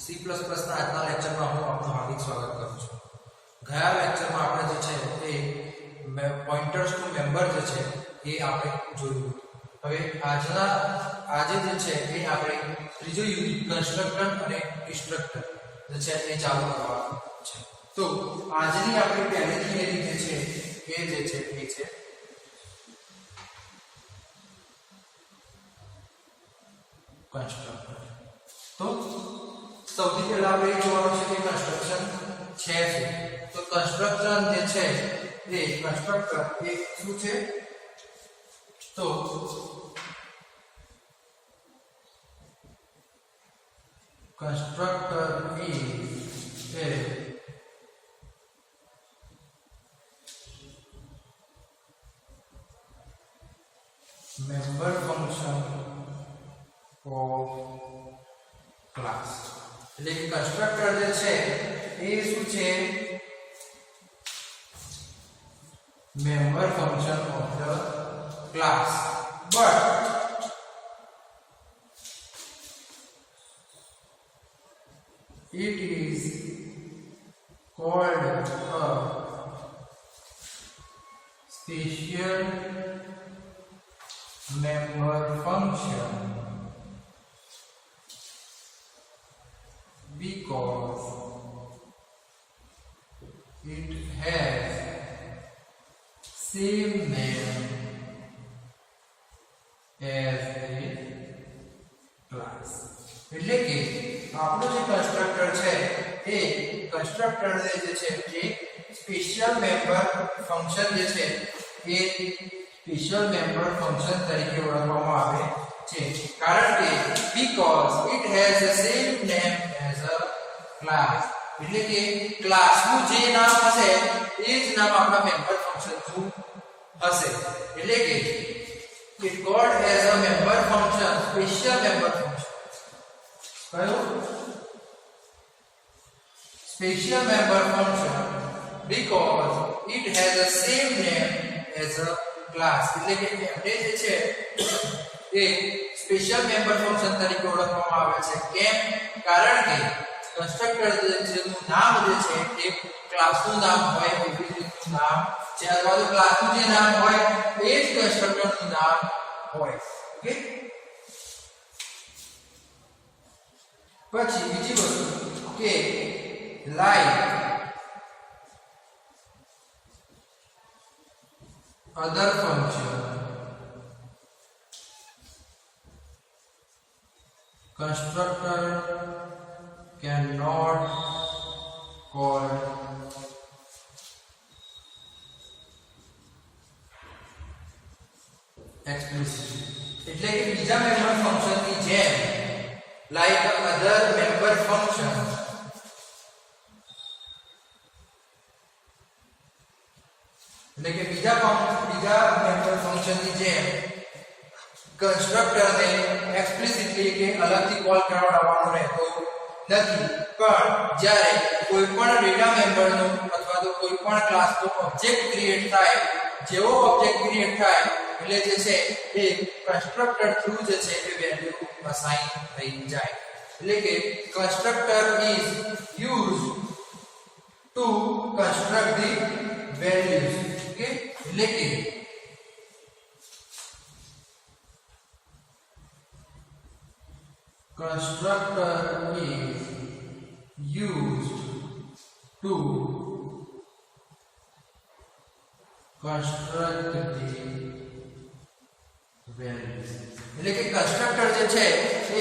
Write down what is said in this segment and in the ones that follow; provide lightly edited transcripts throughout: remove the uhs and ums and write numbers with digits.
C++ ના આજના લેક્ચરમાં હું આપનું હાર્દિક સ્વાગત કરું છું. ગયા લેક્ચરમાં આપણે જે છે એ પોઇન્ટર્સ ટુ મેમ્બર જે છે એ આપણે જોયું. હવે આજે જે છે એ આપણે ત્રીજો યુનિટ કન્સ્ટ્રક્ટર અને ડિસ્ટ્રક્ટર જે છે એ ચાલુ કરવાનું છે. તો આજની આપણી પહેલી થિયરી જે છે એ છે કન્સ્ટ્રક્ટર. તો સૌથી પહેલા આપણે જોવાનું છે કે કન્સ્ટ્રક્શન છે શું. તો કન્સ્ટ્રક્શન જે છે એ કન્સ્ટ્રક્ટર એ શું છે? તો constructor is a member function of class. એટલે કે કન્સ્ટ્રક્ટર જે છે એ શું છે? Member function of the class. But it is called a special member function because it has same name as a class. એટલે કે આપણું જે કન્સ્ટ્રક્ટર છે એ કન્સ્ટ્રક્ટર જે છે એ સ્પેશિયલ મેમ્બર ફંક્શન જે છે એ સ્પેશિયલ મેમ્બર ફંક્શન તરીકે ઓળખવામાં આવે છે કારણ કે because it has the same name as a class. એટલે કે ક્લાસનું જે નામ હશે એ જ નામ આપણા મેમ્બર ફંક્શનનું હશે. એટલે કે it called as a member function, special member function. કયો? Special member function because it has the same name as a class. એટલે કે એમને જે છે એ સ્પેશિયલ મેમ્બર ફંક્શન તરીકે ઓળખવામાં આવે છે. કેમ? કારણ કે કન્સ્ટ્રક્ટર જેનું નામ જે છે એ ક્લાસનું નામ હોય એવી રીતનું નામ છે, અથવા તો ક્લાસનું જે નામ હોય એ જ કન્સ્ટ્રક્ટરનું નામ હોય. ઓકે. પછી બીજી વસ્તુ કે like other function, constructor cannot call explicitly. એટલે કે બીજા મેમ્બર ફંક્શન ની જેમ like other member function એટલે કે બીજા મેમ્બર ફંક્શન ની જેમ કન્સ્ટ્રક્ટર ને એક્સપ્લિસિટલી કે અલગથી કોલ કરાવવાનો રહેતો નથી. પણ જ્યારે કોઈ પણ ડેટા મેમ્બરનો અથવા તો કોઈ પણ ક્લાસનો ઓબ્જેક્ટ ક્રિએટ થાય, જેવો ઓબ્જેક્ટ ક્રિએટ થાય એટલે જે છે એ કન્સ્ટ્રક્ટર થ્રુ જે છે એ વેલ્યુ અસાઇન થઈ જાય. એટલે કે constructor is used to construct the values. Okay. એટલે કે constructor is used to construct the values. એટલે કે કન્સ્ટ્રક્ટર જે છે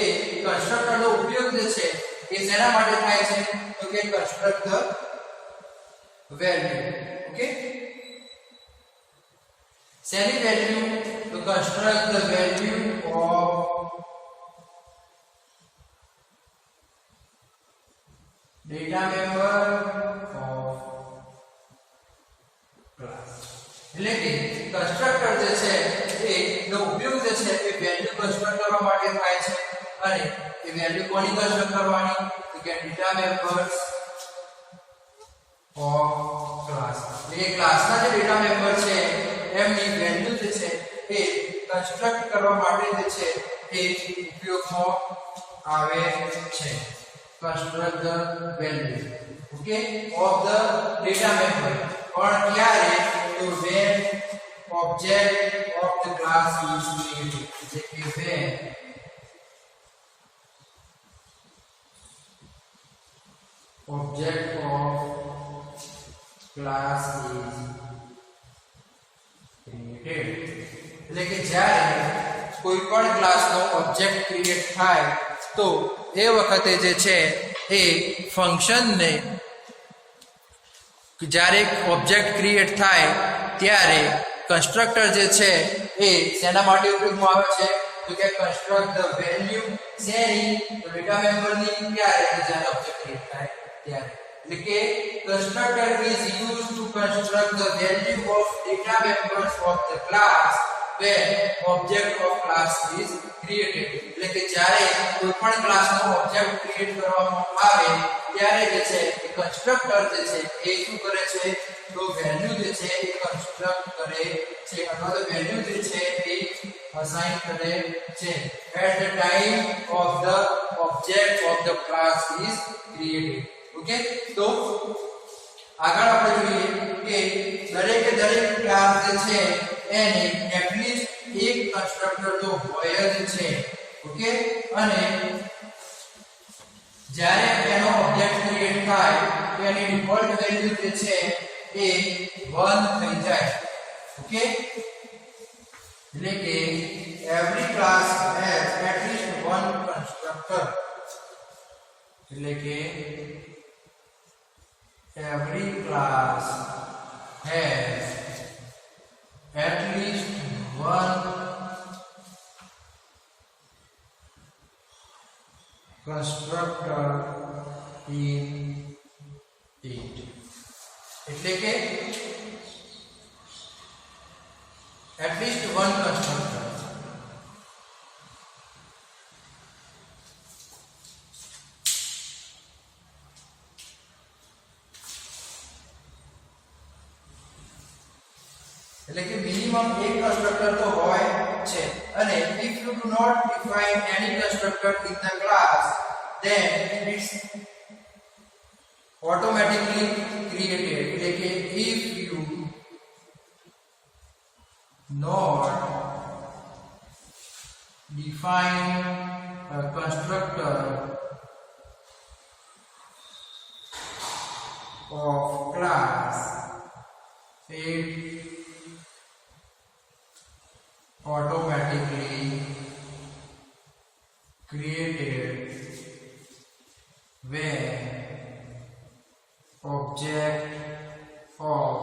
એ કન્સ્ટ્રક્ટરનો ઉપયોગ જે છે એ શેના માટે થાય છે? તો કે કન્સ્ટ્રક્ટ ધ વેલ્યુ. ઓકે. શેની વેલ્યુ? તો construct the value of data member of class. એટલે કે કન્સ્ટ્રક્ટર જે છે એ નો ઉપયોગ જે છે એ વેલ્યુ કન્સ્ટ્રક્ટ કરવા માટે થાય છે. અને એ વેલ્યુ કોની કન્સ્ટ્રક્ટ કરવાની? તો કે data members of class. એટલે કે ક્લાસના જે ડેટા મેમ્બર છે એમની વેલ્યુ જે છે એ કન્સ્ટ્રક્ટ કરવા માટે જે છે એ ઉપયોગમાં આવે છે. construct the value, okay, of the data member. પણ ક્યારે? તો when object of the class is created, એટલે કે when object of class is created. એટલે કે જ્યારે કોઈ પણ ક્લાસનો ઓબ્જેક્ટ ક્રિએટ થાય તો એ વખતે જે છે એ ફંક્શનને જ્યારે ઓબ્જેક્ટ ક્રિએટ થાય ત્યારે કન્સ્ટ્રક્ટર જે છે એ શેના માટે ઉપયોગમાં આવે છે? તો કે કન્સ્ટ્રક્ટ ધ વેલ્યુ શેની? તો ડેટા મેમ્બરની. ક્યારે? જ્યારે ઓબ્જેક્ટ ક્રિએટ થાય ત્યારે. એટલે કે constructor is used to construct the value of data members of the class when object of class is created. એટલે કે જ્યારે કોઈ પણ ક્લાસનો ઓબ્જેક્ટ ક્રિએટ કરવામાં આવે ત્યારે જે છે એ કન્સ્ટ્રક્ટર જે છે એ શું કરે છે? તો વેલ્યુ જે છે એ કન્સ્ટ્રક્ટ કરે છે અથવા તો વેલ્યુ જે છે એ અસાઇન કરે છે at the time of the object of the class is created. Okay, તો આગળ આપણે જોઈએ કે દરેકે દરેક ક્લાસ જે છે એને એટલીસ્ટ એક કન્સ્ટ્રક્ટર તો હોય જ છે. ઓકે, અને જ્યારે એનો ઓબ્જેક્ટ ક્રિએટ થાય તો એની ડિફોલ્ટ વેલ્યુ જે છે એ 1 થઈ જાય. ઓકે, એટલે કે every class has at least one constructor. એટલે કે every class has at least one constructor in it. એટલે કે at least one constructor. એટલે કે મિનિમમ એક કન્સ્ટ્રક્ટર તો હોય છે. અને if you do not define any constructor in the class then it's automatically created. એટલે કે if you not define a constructor of class it automatically created when object of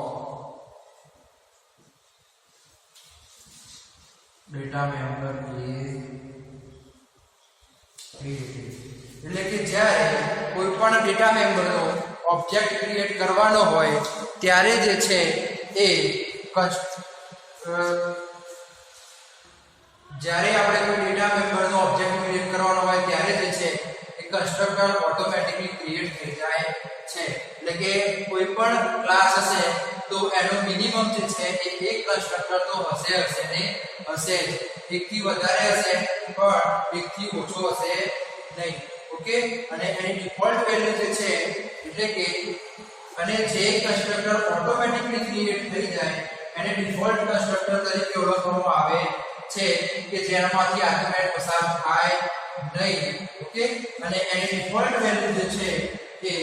data member is created. એટલે કે જ્યારે કોઈ પણ data મેમ્બરનો object create કરવાનો હોય ત્યારે જે છે એ જ્યારે આપણે કોઈ ડેટા મેમ્બરનો ઓબ્જેક્ટ ક્રિએટ કરવાનો હોય ત્યારે જે છે એ કન્સ્ટ્રક્ટર ઓટોમેટિકલી ક્રિએટ થઈ જાય છે. એટલે કે કોઈ પણ ક્લાસ હશે તો એનો મિનિમમ જે છે એ એક કન્સ્ટ્રક્ટર તો હશે ને હશે જ. એકથી વધારે હશે પણ એકથી ઓછો હશે નહીં. ઓકે, અને એની ડિફોલ્ટ વેલ્યુ જે છે એટલે કે અને જે કન્સ્ટ્રક્ટર ઓટોમેટિકલી ક્રિએટ થઈ જાય એને ડિફોલ્ટ કન્સ્ટ્રક્ટર તરીકે ઓળખવામાં આવે છે કે જેનામાંથી આર્ગ્યુમેન્ટ પસાર થાય નહીં. ઓકે, અને એની ડિફોલ્ટ વેલ્યુ જે છે એ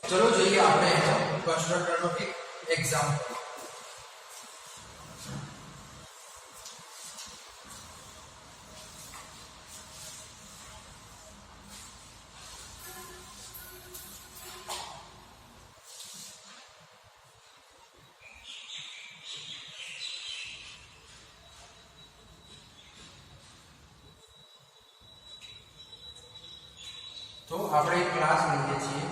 ચલો જોઈએ આપણે કન્સ્ટ્રક્ટરનો એક એક્ઝામ્પલ. તો આપણે એક ક્લાસ લઈએ છીએ.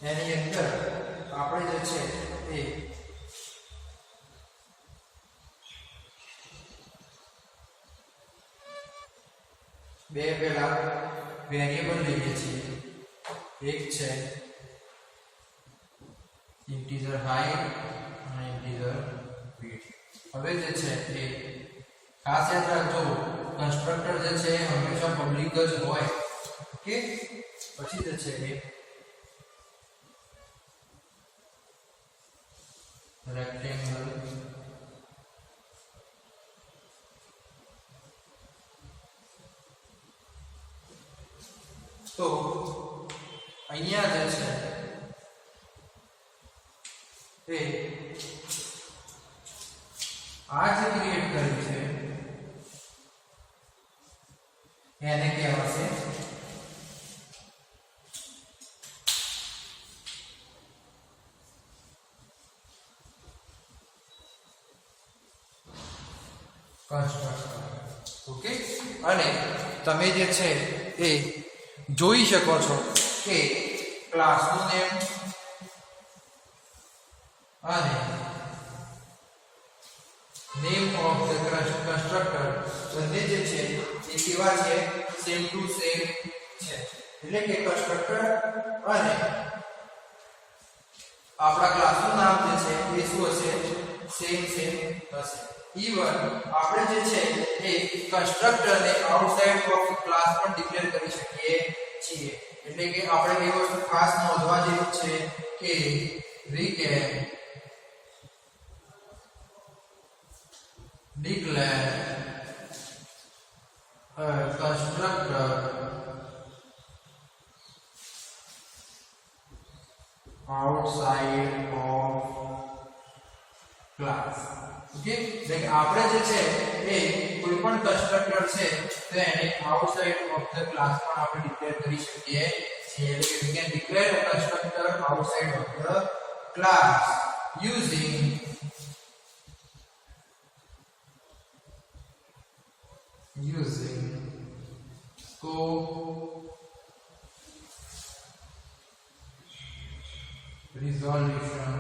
એની અંદર આપણે જે છે એ બે પેલા વેરિયેબલ લઈએ છીએ. એક છે ઇન્ટીજર હાઇટ અને ઇન્ટીજર width. હવે જે છે એ ખાસ યાદ રાખજો કન્સ્ટ્રક્ટર જે છે એ હંમેશા પબ્લિક જ હોય. ઓકે, પછી જે છે એ રેક્ટેંગલ તો અહીંયા જે છે એ આ જે ક્રિએટ કર્યું છે એને કહેવાશે કન્સ્ટ્રક્ટર. ઓકે, અને તમે જે છે એ જોઈ શકો છો કે ક્લાસનું નેમ અને નેમ ઓફ ધ કન્સ્ટ્રક્ટર બંને જે છે એ કેવા છે? સેમ ટુ સેમ છે. એટલે કે કન્સ્ટ્રક્ટર અને આપણા ક્લાસનું નામ જે છે એ શું હશે? સેમ હશે. ઇવન આપણે જે છે એ કન્સ્ટ્રક્ટરને આઉટસાઇડ ઓફ ક્લાસ પણ ડિક્લેર કરી શકીએ છીએ. એટલે કે આપણે એ વસ્તુ ખાસ નોંધવા જેવી છે કે we can declare a constructor outside of class. Okay, એટલે આપણે જે છે એ કોઈ પણ કન્સ્ટ્રક્ટર છે તો એને આઉટસાઇડ ઓફ ધ ક્લાસ પણ આપણે ડિક્લેર કરી શકીએ છીએ. એટલે કે we can declare a constructor outside of the class using scope resolution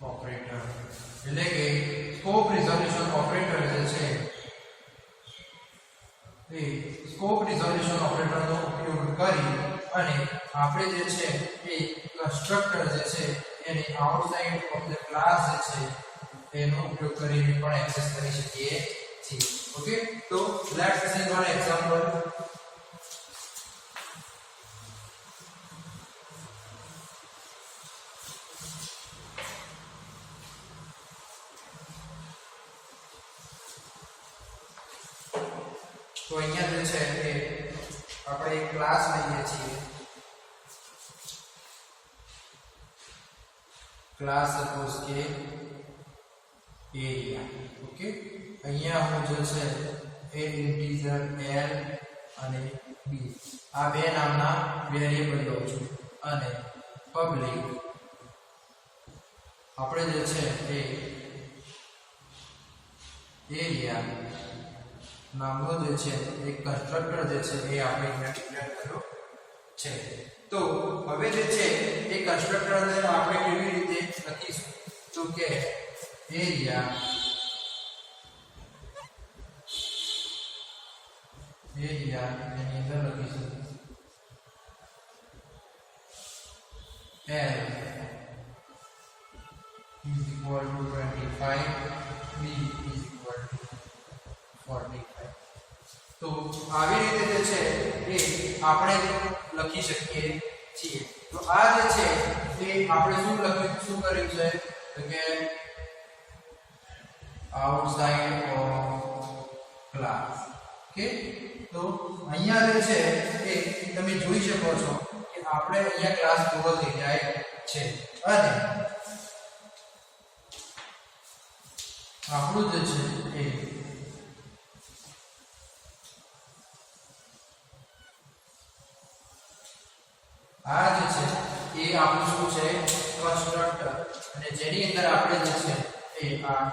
operator. એટલે કે સ્કોપ રિઝોલ્યુશન ઓપરેટર જે છે એ સ્કોપ રિઝોલ્યુશન ઓપરેટરનો ઉપયોગ કરી અને આપણે જે છે એ કન્સ્ટ્રક્ટર જે છે એને આઉટસાઇડ ઓફ ધ ક્લાસ જે છે એનો ઉપયોગ કરીને પણ એક્સેસ કરી શકીએ છીએ. ઓકે, તો લેટ્સ સી વન એક્ઝામ્પલ. તો અહીંયા જે છે એ આપણે એક ક્લાસ લઈએ છીએ. ક્લાસ સપોઝ કે એરિયા. ઓકે, અહીંયા હું જે છે એ ઇન્ટીજર l અને b આ બે નામના વેરીએબલ લઉં છું અને પબ્લિક આપણે જે છે એ એરિયા નામનો જે છે એક કન્સ્ટ્રક્ટર જે છે એ આપણે અહીંયા ડિક્લેર કર્યો છે. તો હવે જે છે એ કન્સ્ટ્રક્ટરને આપણે કેવી રીતે લખીશું? તો કે એરિયા એની અંદર લખીશું l is equal to 25, b is equal to 45. તો આવી રીતે જે છે એ આપણે લખી શકીએ છીએ. તો આ જે છે એ આપણે શું કર્યું છે તો કે outside of class. ઓકે, તો અહીંયા જે છે એ તમે જોઈ શકો છો કે આપણે અહીંયા ક્લાસ પૂરો થઈ જાય છે અને આપણું જે છે એ આ જે છે એ આપણું શું છે? કન્સ્ટ્રક્ટર. અને જેની અંદર આપણે જે છે એ આ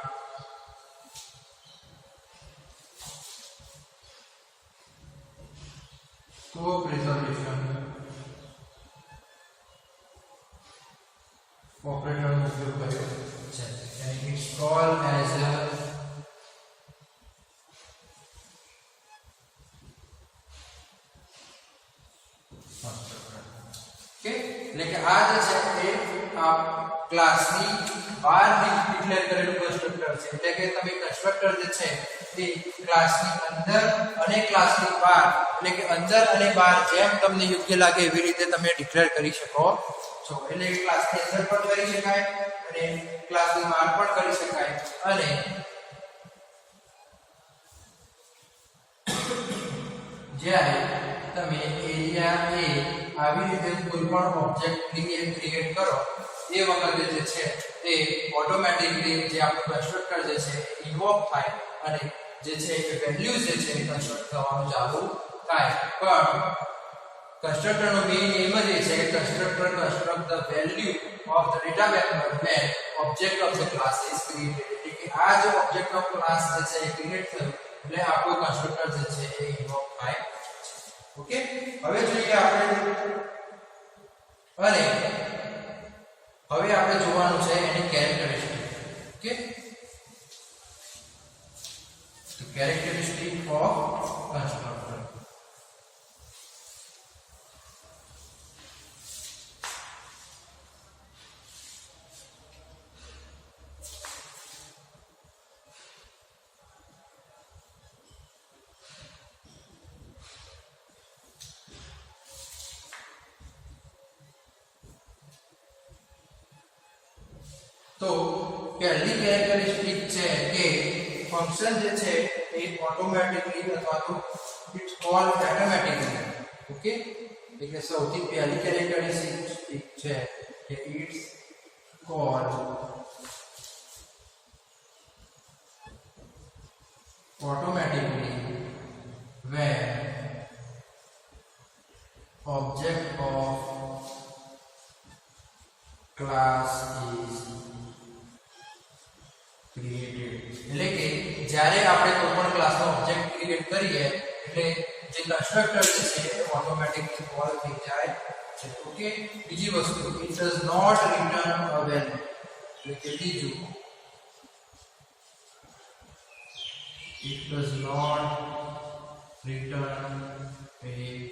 scope resolution operator નો ઉપયોગ કર્યો છે. and it's called as a constructor. Okay, એટલે કે આ જે જે છે એ આ ક્લાસની બહાર ડિક્લેર કરેલું કન્સ્ટ્રક્ટર છે એટલે કે તમે કન્સ્ટ્રક્ટર જે છે એ ક્લાસની અંદર અને ક્લાસની બહાર એટલે કે અંદર અને બહાર જેમ તમને યોગ્ય લાગે એવી રીતે તમે ડિક્લેર કરી શકો છો એટલે ક્લાસની અંદર પણ કરી શકાય અને ક્લાસની બહાર પણ કરી શકાય અને જ્યારે તમે એરિયા એ આવી રીતે કોઈ પણ ઓબ્જેક્ટ ક્રિએટ કરો એ વખતે જે છે એ ઓટોમેટિકલી જે આપણું કન્સ્ટ્રક્ટર જે છે ઇન્વોક થાય અને જે છે એ વેલ્યુ જે છે કન્સ્ટ્રક્ટ થવાનું ચાલુ થાય પણ કન્સ્ટ્રક્ટરનો મેઇન એમ જ છે કે constructor construct the value of the data vector when object of the class is created એટલે કે આ જે ઓબ્જેક્ટ ઓફ ક્લાસ જે છે એ ક્રિએટ થયું એટલે આપણું કન્સ્ટ્રક્ટર જે છે એ ઇન્વોક થાય ઓકે હવે જોઈએ આપણે અને હવે આપણે જોવાનું છે એની characteristic okay the characteristic of constructor તો પહેલી કેરેક્ટરિસ્ટિક છે કે ફંક્શન જે છે એ ઓટોમેટિકલી અથવા તો ઇટ્સ કોલ ઓટોમેટિકલી ઓકે એટલે સૌથી પહેલી કેરેક્ટરિસ્ટિક છે કે it's call automatically when object of class is created એટલે કે જ્યારે આપણે કોઈ પણ ક્લાસનો ઓબ્જેક્ટ ક્રિએટ કરીએ એટલે જે કન્સ્ટ્રક્ટર છે એ ઓટોમેટિકલી કોલ થઈ જાય છે ઓકે બીજી વસ્તુ it does not return a value એટલે કે બીજું it does not return a value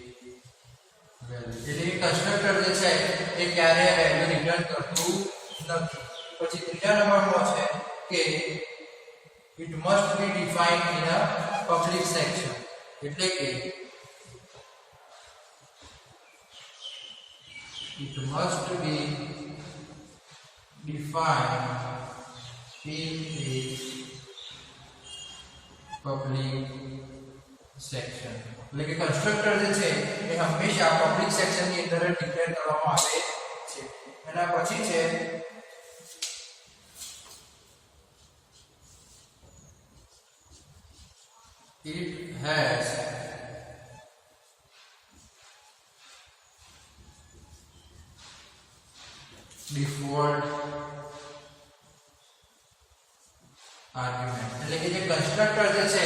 એટલે કન્સ્ટ્રક્ટર જે છે એ ક્યારે વેલ્યુ રિટર્ન કરતું નથી પછી ત્રીજા નંબરમાં છે કે it must be defined in a public section એટલે કે it must be defined in a public section એટલે કે કન્સ્ટ્રક્ટર જે છે એ હંમેશા પબ્લિક સેક્શન ની અંદર ડિક્લેર કરવામાં આવે છે એના પછી છે it has default argument એટલે કે જે કન્સ્ટ્રક્ટર જે છે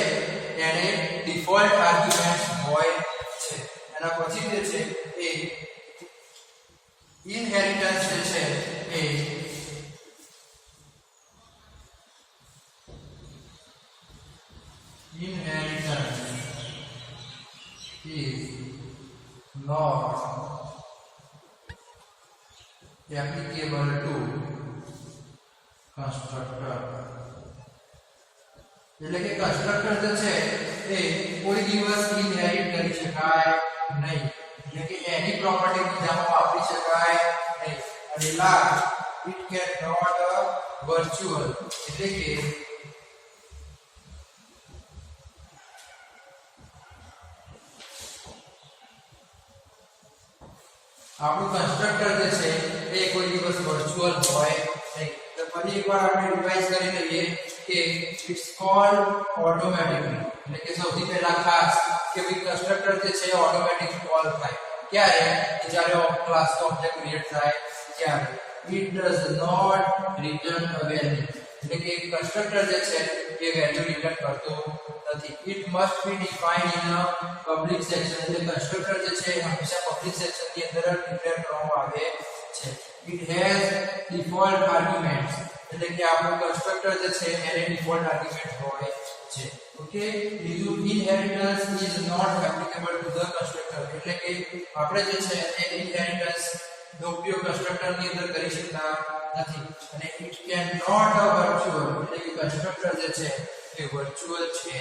એને ડિફોલ્ટ આર્ગ્યુમેન્ટ્સ હોય છે એના પછી જે છે એ ઇનહેરિટન્સ જે છે એ inheritance is not applicable to constructor એટલે કે કન્સ્ટ્રક્ટર જે છે એ કોઈ દિવસ ઇનહેરિટ કરી શકાય નહીં એટલે કે એની પ્રોપર્ટી બીજામાં વાપરી શકાય નહીં અને last it can not virtual એટલે કે આપણું કન્સ્ટ્રક્ટર જે છે એ કોઈ દિવસ વર્ચ્યુઅલ હોય નહીં તો ફરી એકવાર આપણે રિવાઇઝ કરી લઈએ કે ઇટ્સ કોલ્ડ ઓટોમેટિકલી એટલે કે સૌથી પહેલા ખાસ કે ભાઈ કન્સ્ટ્રક્ટર જે છે ઓટોમેટિક કોલ થાય ક્યારે જ્યારે ક્લાસનો ઓબ્જેક્ટ ક્રિએટ થાય ત્યારે it does not return a value એટલે કે કન્સ્ટ્રક્ટર જે છે એ વેલ્યુ રિટર્ન કરતો નથી it must be defined in a public section એટલે કન્સ્ટ્રક્ટર જે છે હંમેશા પબ્લિક સેક્શન ની અંદર ડિક્લેર કરવામાં આવે છે it has default arguments એટલે કે આપણું કન્સ્ટ્રક્ટર જે છે એને ડિફોલ્ટ આર્ગ્યુમેન્ટ હોય છે ઓકે બીજું inheritance is not applicable to the constructor એટલે કે આપણે જે છે એ inheritance નો ઉપયોગ કન્સ્ટ્રક્ટર ની અંદર કરી શકતા નથી અને it can not a virtual એટલે કે કન્સ્ટ્રક્ટર જે છે એ વર્ચ્યુઅલ છે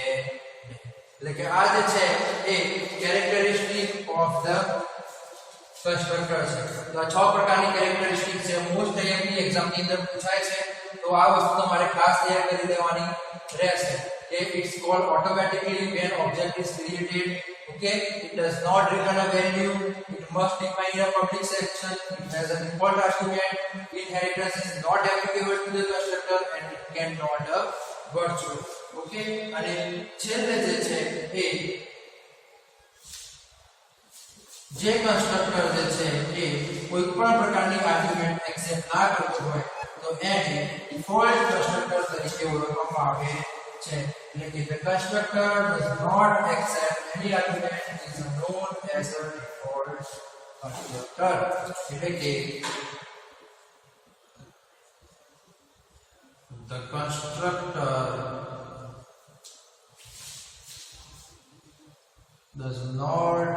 એટલે કે આ જે છે એ કેરેક્ટરિસ્ટિક ઓફ ધ કન્સ્ટ્રક્ટર છે તો આ 6 પ્રકારની કેરેક્ટરિસ્ટિક છે મોસ્ટ આઈએમપી એક્ઝામ ની અંદર પૂછાય છે તો આ વસ્તુ તમારે ખાસ તૈયાર કરી દેવાની રહેશે કે it's called automatically when object is created okay it does not return a value it must define in a public section it has a default argument inheritance is not applicable to the constructor and it cannot a virtual okay અને છેલ્લે જે છે એ જે constructor જે છે એ કોઈ પણ પ્રકારની આર્ગ્યુમેન્ટ એક્સેપ્ટ ના કરતો હોય તો એને ડિફોલ્ટ કન્સ્ટ્રક્ટર તરીકે ઓળખવામાં આવે છે એટલે કે the constructor does not accept any argument is known as a default constructor એટલે કે the constructor does not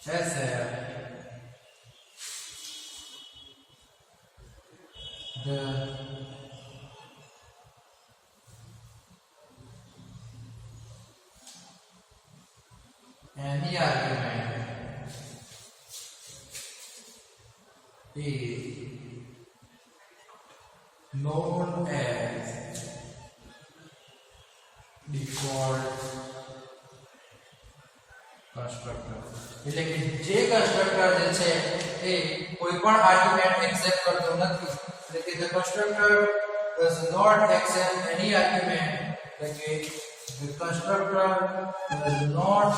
accept the any argument is known as default constructor એટલે કે જે કન્સ્ટ્રક્ટર જે છે એ કોઈ પણ આર્ગ્યુમેન્ટ એક્સેપ્ટ કરતો નથી એટલે કે the constructor does not accept any argument એટલે કે the constructor does not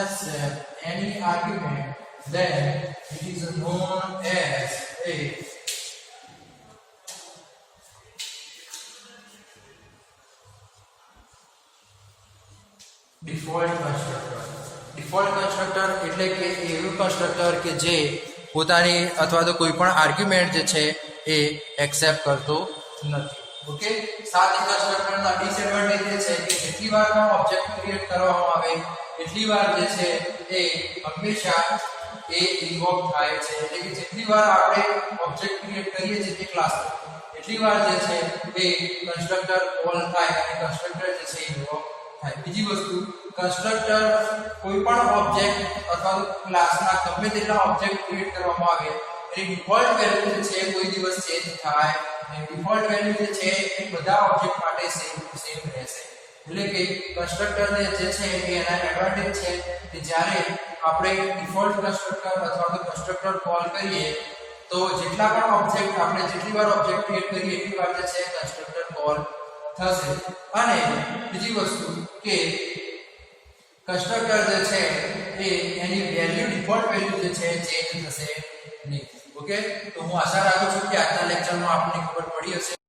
accept any argument then it is known as a default constructor default constructor એટલે કે એવું કન્સ્ટ્રક્ટર કે જે પોતાની અથવા તો કોઈ પણ આર્ગ્યુમેન્ટ જે છે એ એક્સેપ્ટ કરતો નથી ઓકે સાથે કન્સ્ટ્રક્ટરના ડિસએડવાન્ટેજ એ છે કે જેટલી વાર પણ ઓબ્જેક્ટ ક્રિએટ કરવામાં આવે એટલી વાર જે છે એ હંમેશા એ ઇન્વોક થાય છે એટલે કે જેટલી વાર આપણે ઓબ્જેક્ટ ક્રિએટ કરીએ છીએ તે ક્લાસમાં એટલી વાર જે છે એ કન્સ્ટ્રક્ટર કોલ થાય અને કન્સ્ટ્રક્ટર જે છે ઇન્વોક થાય બીજી વસ્તુ કન્સ્ટ્રક્ટર કોઈ પણ ઓબ્જેક્ટ અથવા તો ક્લાસના ગમે તેટલા ઓબ્જેક્ટ ક્રિએટ કરવામાં આવે એની ડિફોલ્ટ વેલ્યુ જે છે કોઈ દિવસ ચેન્જ થાય અને ડિફોલ્ટ વેલ્યુ જે છે એ બધા ઓબ્જેક્ટ માટે સેમ રહેશે એટલે કે કન્સ્ટ્રક્ટરને જે છે એ એના એડવાન્ટેજ છે કે જ્યારે આપણે ડિફોલ્ટ કન્સ્ટ્રક્ટર અથવા તો કન્સ્ટ્રક્ટર કોલ કરીએ તો જેટલા પણ ઓબ્જેક્ટ આપણે જેટલી વાર ઓબ્જેક્ટ ક્રિએટ કરીએ એટલી વાર જે છે કન્સ્ટ્રક્ટર કોલ થશે અને બીજી વસ્તુ કે કન્સ્ટ્રક્ટર જે છે એ એની વેલ્યુ ડિફોલ્ટ વેલ્યુ જે છે ચેન્જ થશે નહીં ઓકે તો હું આશા રાખું છું કે આજના લેક્ચરમાં આપને ખબર પડી હશે